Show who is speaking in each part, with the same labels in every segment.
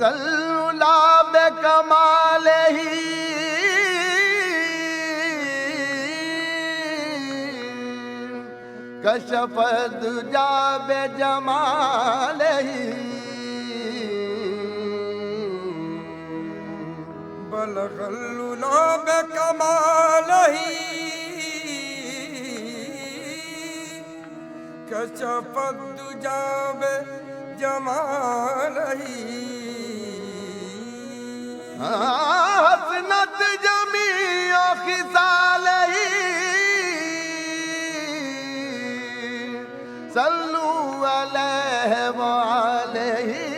Speaker 1: बलगल्ला बेकमाले ही कशफ दुजा बेजमाले ही
Speaker 2: बलगल्ला बेकमाले ही कशफ दुजा बेजमाले
Speaker 1: हसनत जमी खिसाले ही सल्लू अलैहि व अलैहि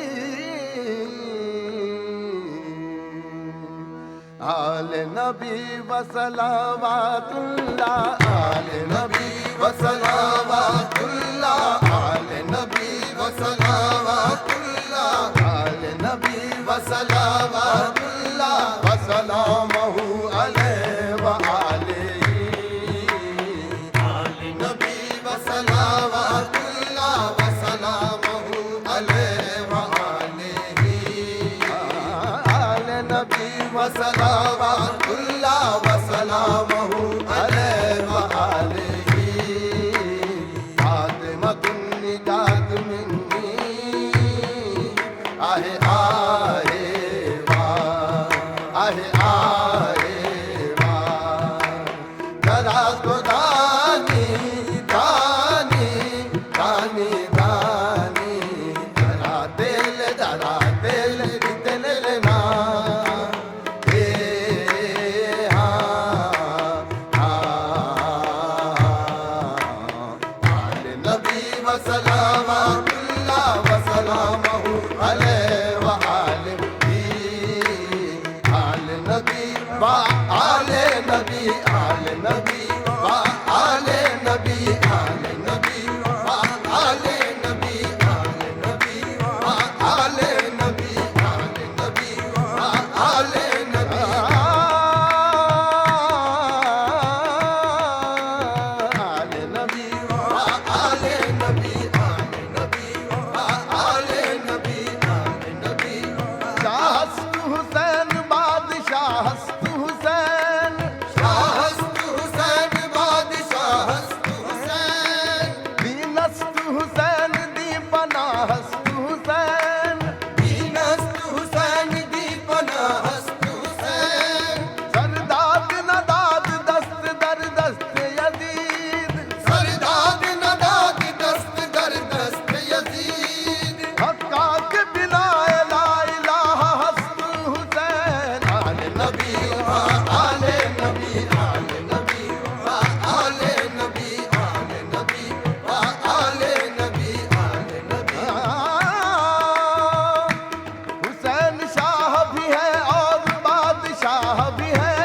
Speaker 1: आले नबी व सलावतुल्लाह आले नबी व सलावतुल्लाह आले नबी व सलावतुल्लाह आले नबी व सलावतुल्लाह व सलामहु अलैहि व आलिहि आले नबी व सलावतुल्लाह व सलामहु अलैहि व आलिहि आले नबी व सलावतुल्लाह व सलामहु अलैहि व आलिहि फातिमतुन निजात मिन्नी आहे आहे वाह आहे आहे वाह जरा तो दानी दानी दानी दानी जरा दिल लेना सलावतुल्लाह व सलामहु अलैहि व आलिहि आले नबी व आले नबी आले नबी व आले नबी आले नबी व आले नबी आले नबी व आले नबी आले नबी व आले नबी आले नबी व आले नबी शाहस्त हुसैन बादशाहस्त हुसैन शाहस्त हुसैन बादशाहस्त हुसैन दीनस्त हुसैन दीपनाहस्त हुसैन दीनस्त हुसैन दीपनाहस्त हुसैन सरदाद नदाद दस्त दर दस्त यजीद सरदाद नदाद दस्त दर दस्त यजीद हक्का के बिना ला इलाहा हस्त हुसैन आले नबी आले नबी आले नबी आले नबी आले नबी आले नबी आले नबी हुसैन शाह भी है और बादशाह भी है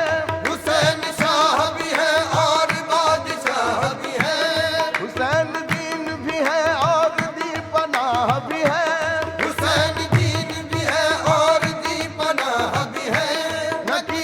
Speaker 1: हुसैन शाह भी है और बादशाह भी है हुसैन दीन भी है और दीपनाह भी है हुसैन दीन भी है और दीपनाह भी है नकी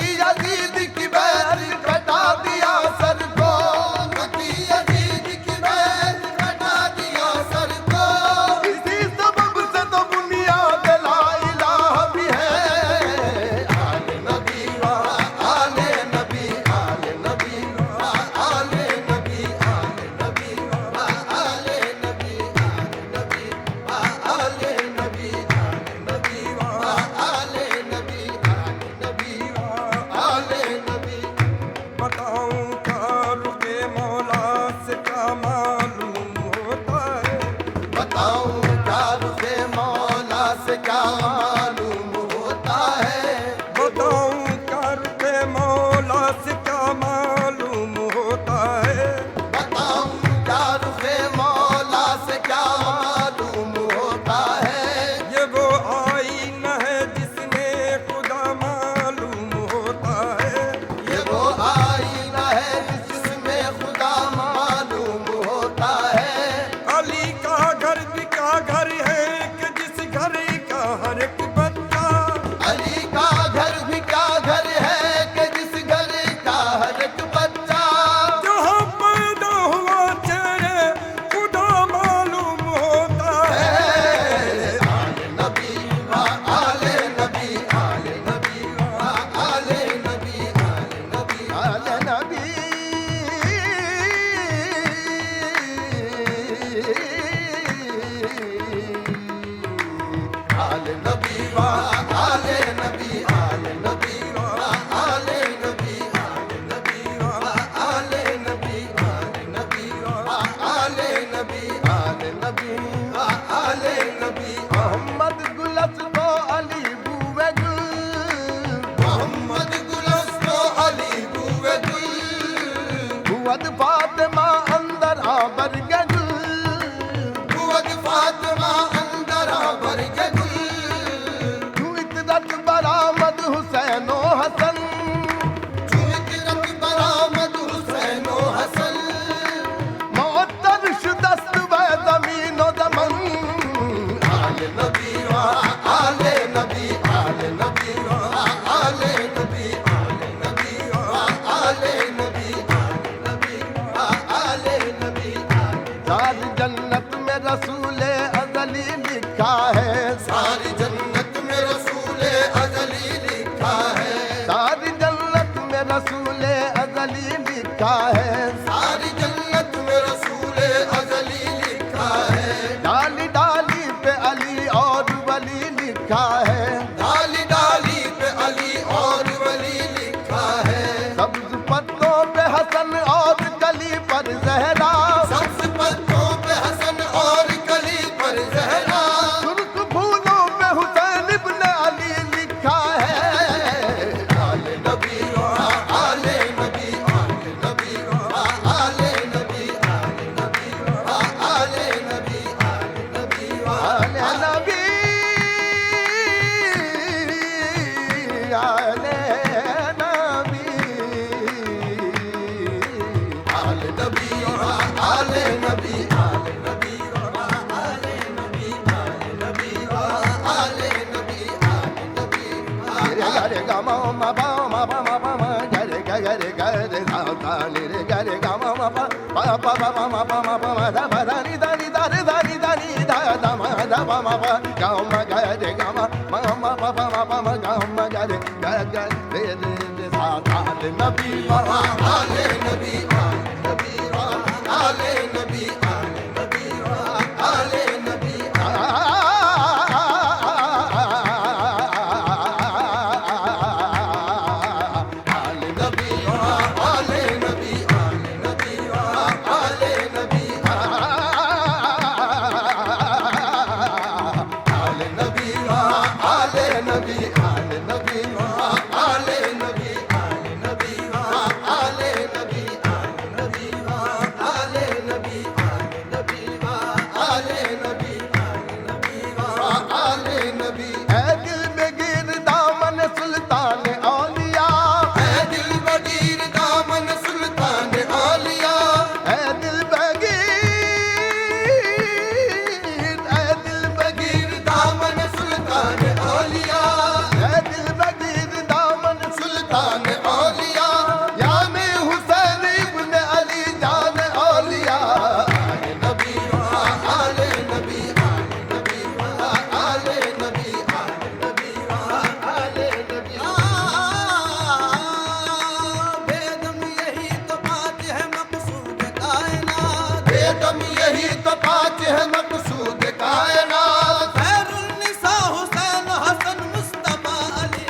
Speaker 1: हुवद फातिमा अंदर आबर के गुल,
Speaker 3: हुवद फातिमा अंदर आबर के गुल,
Speaker 1: तू इतरत बरामद हुसैनो हसन,
Speaker 3: चुइतरत बरामद हुसैनो हसन,
Speaker 1: मुअत्तर शुदस्त व ज़मीनो ज़मन,
Speaker 3: आले नबी वा आले नबी, आले नबी वा आले नबी, आले नबी वा आले नबी, आले नबी वा आले नबी,
Speaker 1: सारी जन्नत में रसूले अज़ली लिखा है,
Speaker 3: सारी जन्नत में रसूले अज़ली लिखा है,
Speaker 1: सारी जन्नत में रसूले अज़ली लिखा है,
Speaker 3: सारी जन्नत में रसूले अज़ली लिखा है,
Speaker 1: डाली डाली पे अली और वली लिखा है,
Speaker 3: डाली डाली पे अली और वली लिखा है,
Speaker 1: सब्ज पत्तों पे हसन और कली पर जहरा,
Speaker 3: सब्ज पत्तों पे हसन और कली पर जहरा,
Speaker 1: सुर्ख फूलों पे हुसैन इब्न अली लिखा है,
Speaker 3: आले नबी वा आले नबी, आले नबी वा आले नबी, आले नबी वा आले नबी, आले नबी वा
Speaker 1: आले नबी, आले नबी,
Speaker 3: आले नबी वा आले नबी, आले नबी वा आले नबी, आले नबी वा आले नबी, आले नबी वा
Speaker 1: गरे गा मा मा पा मा पा मा पा मा गरे गा गरे गरे धा धा नि रे गरे गा मा मा पा पा पा पा पा मा पा मा पा मा धा पा धा नि धा नि धा रे धा नि धा नि धा धा मा धा पा मा पा गा मा गरे गा मा मा मा पा पा मा पा मा गा मा गरे गा गा रे रे रे धा धा रे नबी वा
Speaker 3: आले नबी, आले नबी वा आले नबी, आले नबी वा आले नबी, आले नबी वा आले नबी, आले नबी वा आले नबी, आले नबी वा आले नबी, आले नबी वा आले नबी, आले नबी वा आले नबी, आले नबी वा आले नबी, आले नबी वा आले नबी, आले नबी वा आले नबी,
Speaker 1: ऐ दिल में गिर दामन सुल्तान औलिया,
Speaker 3: ऐ दिल बगीर दामन सुल्तान आलिया,
Speaker 1: ऐ दिल बगीर, ऐ दिल बगीर,
Speaker 3: गिर दामन सुल्तान आलिया,
Speaker 1: ऐ दिल बगीर दामन
Speaker 3: सुल्तान आलिया,
Speaker 1: या में हुसैन इब्न अली जान औलिया,
Speaker 3: आले नबी वा आले नबी, आले नबी वा आले नबी, आले नबी वा आले नबी, बेदम यही तो बात है मकसूद कायनात, बेदम यही तो बात है मकसूद कायनात, खैरुन्निसा हुसैन हसन मुस्तफा अली,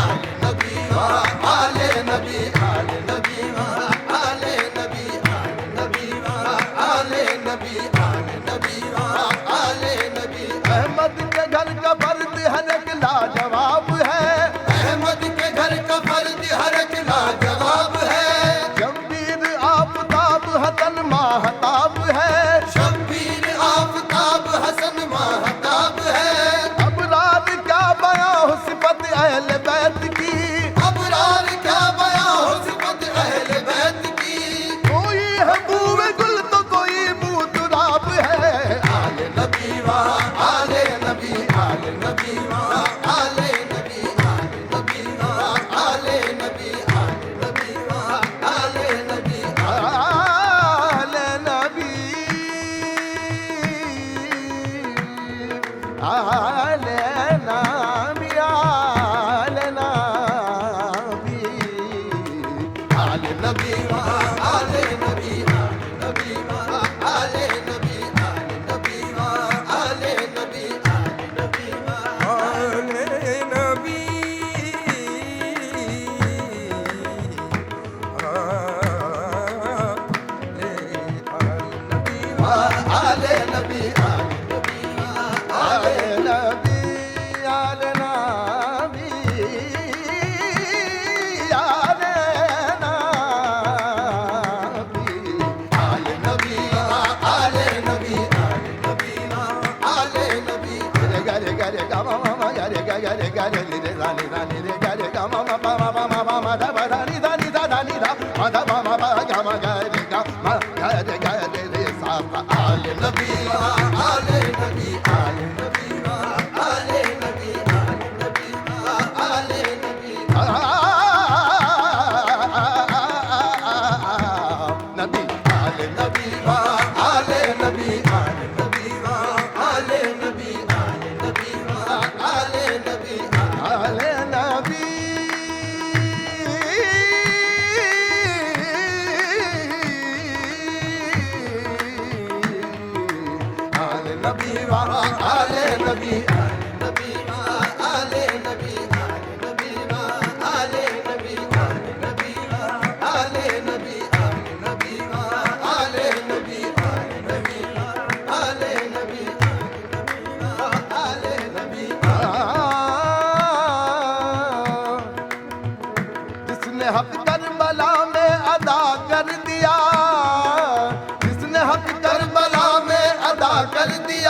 Speaker 3: आले नबी वा आले नबी, आले नबी वा आले नबी, आले नबी वा आले नबी, आले नबी वा आले नबी,
Speaker 1: अहमद के घर का फर्द हर एक लाजवाब है,
Speaker 3: अहमद के घर का फर्ज हर एक लाजवाब है,
Speaker 1: शब्बीर आफताब हसन माहताब है,
Speaker 3: शब्बीर आफताब हसन माहताब है,
Speaker 1: अबरार क्या बयां हो सिफत अहले बैत की,
Speaker 3: अबरार क्या बयां हो सिफत अहले बैत की,
Speaker 1: कोई है बूए गुल तो कोई बूतराब है,
Speaker 3: आले नबी वा आले नबी, आले नबी वा आले नबी, आले नबी वा आले नबी, आले नबी वा आले नबी,
Speaker 1: आले नबी, आले नबी, आले नबी,
Speaker 3: आले नबी वा आले नबी, आले नबी वा आले नबी, आले नबी वा आले नबी, आले नबी वा
Speaker 2: आले नबी,
Speaker 3: आले नबी, आले नबी वा आले
Speaker 1: आले नबी, आले नबी, आले नबी, ga re ni re sa ni ga re ga ma pa ma pa ma pa ma da ba da ni da ma da ba ma pa ga ma ga re ga re sa pa ale nabi ale nabi ale nabi ale nabi ale nabi nabi ale nabi ale nabi ale nabi ale nabi ale nabi ale nabi ale nabi ale nabi ale nabi जिसने हक Karbala में अदा कर दिया, जिसने हक Karbala में अदा कर दिया,